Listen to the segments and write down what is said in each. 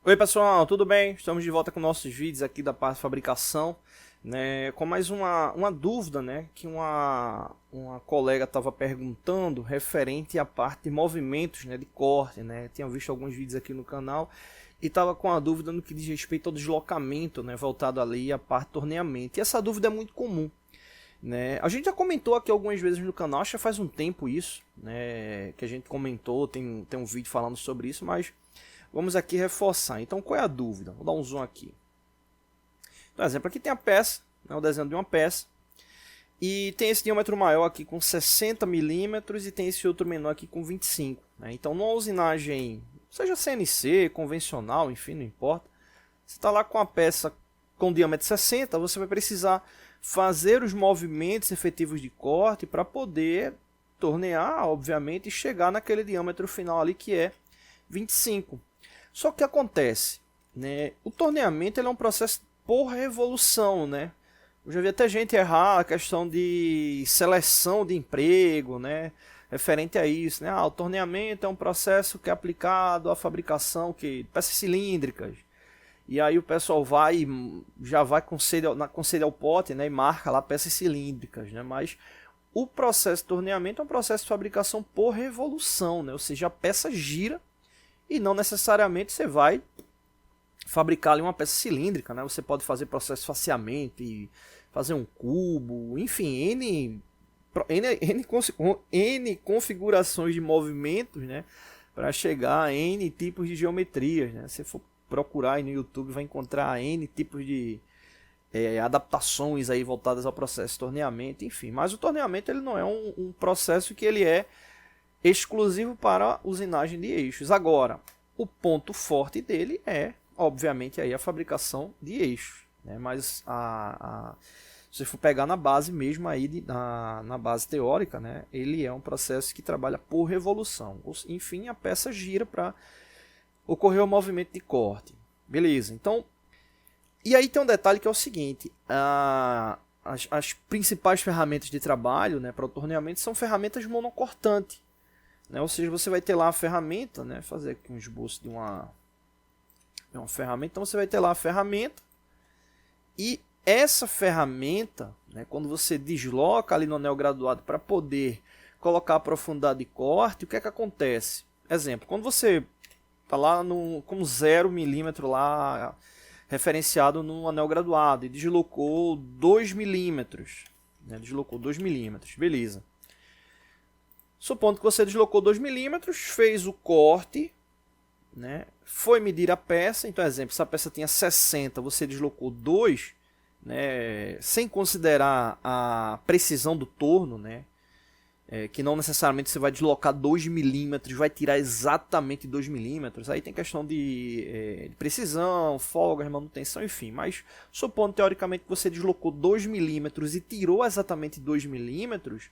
Oi pessoal, tudo bem? Estamos de volta com nossos vídeos aqui da parte de fabricação, né? Com mais uma dúvida, né? Que uma colega estava perguntando referente à parte de movimentos, né? De corte, né? Tinha visto alguns vídeos aqui no canal e estava com a dúvida no que diz respeito ao deslocamento, né? Voltado ali à parte de torneamento. E essa dúvida é muito comum, né? A gente já comentou aqui algumas vezes no canal, acho que faz um tempo isso, né? Que a gente comentou, tem um vídeo falando sobre isso, mas vamos aqui reforçar. Então, qual é a dúvida? Vou dar um zoom aqui. Por exemplo, aqui tem a peça, né, o desenho de uma peça. E tem esse diâmetro maior aqui com 60 milímetros e tem esse outro menor aqui com 25. Né? Então, numa usinagem, seja CNC, convencional, enfim, não importa. Você está lá com a peça com diâmetro 60, você vai precisar fazer os movimentos efetivos de corte para poder tornear, obviamente, e chegar naquele diâmetro final ali que é 25. Só que acontece, né? O torneamento ele é um processo por revolução, né? Eu já vi até gente errar a questão de seleção de emprego, né? Referente a isso, né? O torneamento é um processo que é aplicado à fabricação de peças cilíndricas. E aí o pessoal já vai com sede ao pote, né? E marca lá peças cilíndricas, né? Mas o processo de torneamento é um processo de fabricação por revolução, né? Ou seja, a peça gira e não necessariamente você vai fabricar ali uma peça cilíndrica, né? Você pode fazer processo de faceamento e fazer um cubo, enfim, N configurações de movimentos, né? Para chegar a N tipos de geometrias, né? Se for procurar aí no YouTube, vai encontrar N tipos de adaptações aí voltadas ao processo de torneamento, enfim. Mas o torneamento ele não é um processo que ele é exclusivo para usinagem de eixos. Agora, o ponto forte dele é, obviamente, aí a fabricação de eixos. Né? Mas se for pegar na base mesmo, aí, na base teórica, né? Ele é um processo que trabalha por revolução. Enfim, a peça gira para ocorrer o movimento de corte. Beleza, então... E aí tem um detalhe que é o seguinte... As principais ferramentas de trabalho, né, para o torneamento são ferramentas monocortantes. Né? Ou seja, você vai ter lá a ferramenta, né? Fazer aqui um esboço de uma ferramenta. Então você vai ter lá a ferramenta e essa ferramenta, né, quando você desloca ali no anel graduado para poder colocar a profundidade de corte, o que é que acontece? Exemplo, quando você está lá com 0 milímetro lá referenciado no anel graduado e deslocou 2 milímetros, né? Deslocou 2 milímetros, beleza. Supondo que você deslocou 2 milímetros, fez o corte, né? Foi medir a peça. Então, exemplo, se a peça tinha 60, você deslocou 2, né? Sem considerar a precisão do torno, né? Que não necessariamente você vai deslocar 2 milímetros, vai tirar exatamente 2 milímetros. Aí tem questão de precisão, folgas, manutenção, enfim. Mas supondo teoricamente que você deslocou 2 milímetros e tirou exatamente 2 milímetros,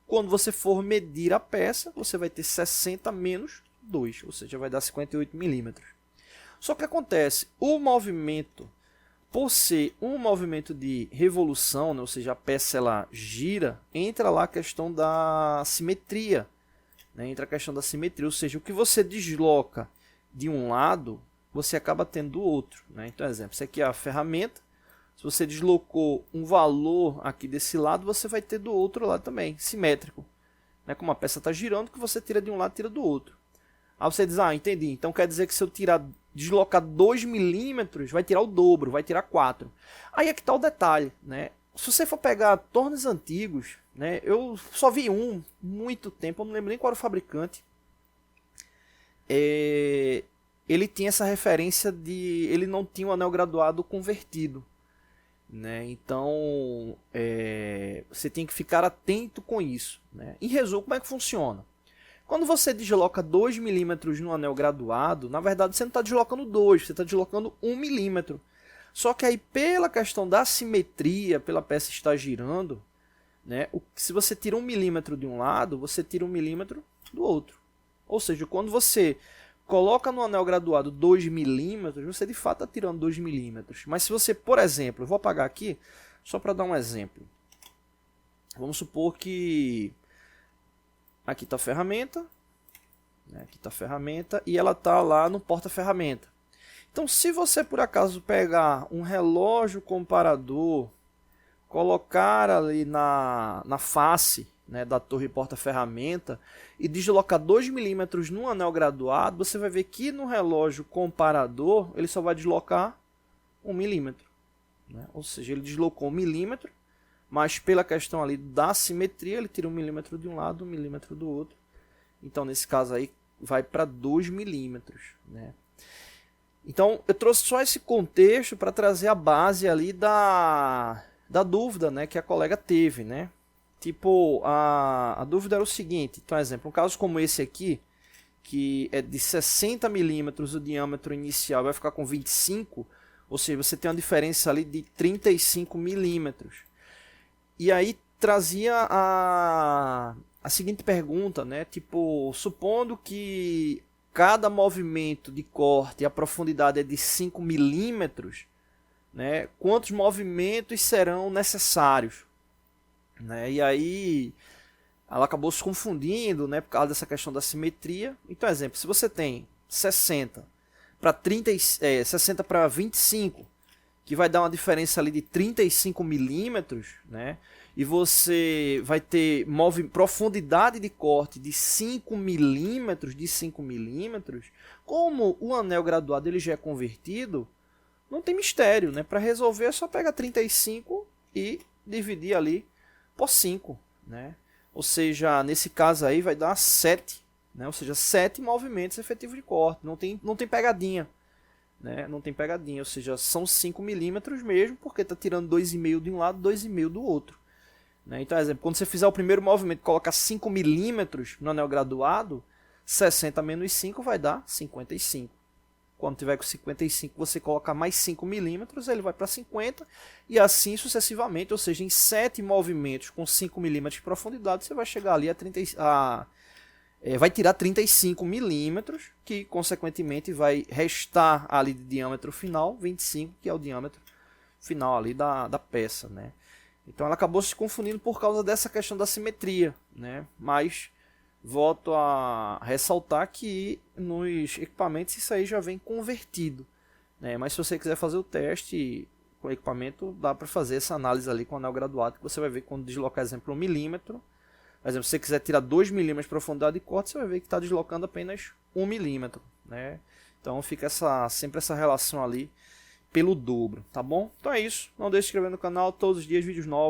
quando você for medir a peça, você vai ter 60 menos 2, ou seja, vai dar 58 milímetros. Só que acontece, o movimento, por ser um movimento de revolução, né, ou seja, a peça ela gira, entra lá a questão da simetria. Né, entra a questão da simetria, ou seja, o que você desloca de um lado, você acaba tendo do outro. Né? Então, exemplo, isso aqui é a ferramenta. Se você deslocou um valor aqui desse lado, você vai ter do outro lado também, simétrico. Né? Como a peça está girando, que você tira de um lado, tira do outro. Aí você diz, entendi. Então quer dizer que se eu deslocar 2 milímetros, vai tirar o dobro, vai tirar 4. Aí é que está o detalhe. Né? Se você for pegar tornos antigos, né? Eu só vi muito tempo, eu não lembro nem qual era o fabricante. Ele tinha essa referência de... Ele não tinha um anel graduado convertido. Né? Então você tem que ficar atento com isso. Né? Em resumo, como é que funciona? Quando você desloca 2 milímetros no anel graduado, na verdade você não está deslocando 2, você está deslocando 1 milímetro. Só que aí pela questão da simetria, pela peça estar girando, né? Se você tira 1 milímetro de um lado, você tira 1 milímetro do outro. Ou seja, quando você coloca no anel graduado 2 milímetros, você de fato está tirando 2 milímetros. Mas se você, por exemplo, eu vou apagar aqui, só para dar um exemplo. Vamos supor que aqui está a ferramenta, né? Aqui está a ferramenta e ela está lá no porta-ferramenta. Então, se você por acaso pegar um relógio comparador, colocar ali na face, né, da torre porta-ferramenta e deslocar 2 milímetros no anel graduado, você vai ver que no relógio comparador ele só vai deslocar 1 milímetro. Né? Ou seja, ele deslocou 1 milímetro, mas pela questão ali da simetria, ele tira 1 milímetro de um lado, 1 milímetro do outro. Então, nesse caso aí, vai para 2 milímetros. Né? Então, eu trouxe só esse contexto para trazer a base ali da dúvida, né, que a colega teve. Né? Tipo, a dúvida era o seguinte, então, exemplo, um caso como esse aqui, que é de 60 milímetros o diâmetro inicial, vai ficar com 25, ou seja, você tem uma diferença ali de 35 milímetros. E aí trazia a seguinte pergunta, né? Tipo, supondo que cada movimento de corte, a profundidade é de 5 milímetros, né? Quantos movimentos serão necessários? Né? E aí ela acabou se confundindo, né? Por causa dessa questão da simetria. Então, exemplo, se você tem 60 para 25, que vai dar uma diferença ali de 35 milímetros, né? E você vai ter profundidade de corte de 5 milímetros, como o anel graduado ele já é convertido, não tem mistério, né? Para resolver é só pegar 35 e dividir ali por 5, né? Ou seja, nesse caso aí vai dar 7, né? Ou seja, 7 movimentos efetivos de corte, não tem pegadinha. Né? Não tem pegadinha, ou seja, são 5 milímetros mesmo, porque está tirando 2,5 de um lado, 2,5 do outro. Né? Então, exemplo, quando você fizer o primeiro movimento e colocar 5 milímetros no anel graduado, 60 menos 5 vai dar 55. Quando tiver com 55, você coloca mais 5 milímetros, ele vai para 50, e assim sucessivamente, ou seja, em 7 movimentos com 5 milímetros de profundidade, você vai chegar ali vai tirar 35 milímetros, que consequentemente vai restar ali de diâmetro final 25, que é o diâmetro final ali da peça. Né? Então ela acabou se confundindo por causa dessa questão da simetria. Né? Mas volto a ressaltar que nos equipamentos isso aí já vem convertido. Né? Mas se você quiser fazer o teste com o equipamento, dá para fazer essa análise ali com o anel graduado, que você vai ver quando deslocar, exemplo, 1 milímetro. Por exemplo, se você quiser tirar 2 milímetros de profundidade de corte, você vai ver que está deslocando apenas 1 milímetro. Né? Então fica sempre essa relação ali pelo dobro, tá bom? Então é isso. Não deixe de se inscrever no canal, todos os dias vídeos novos.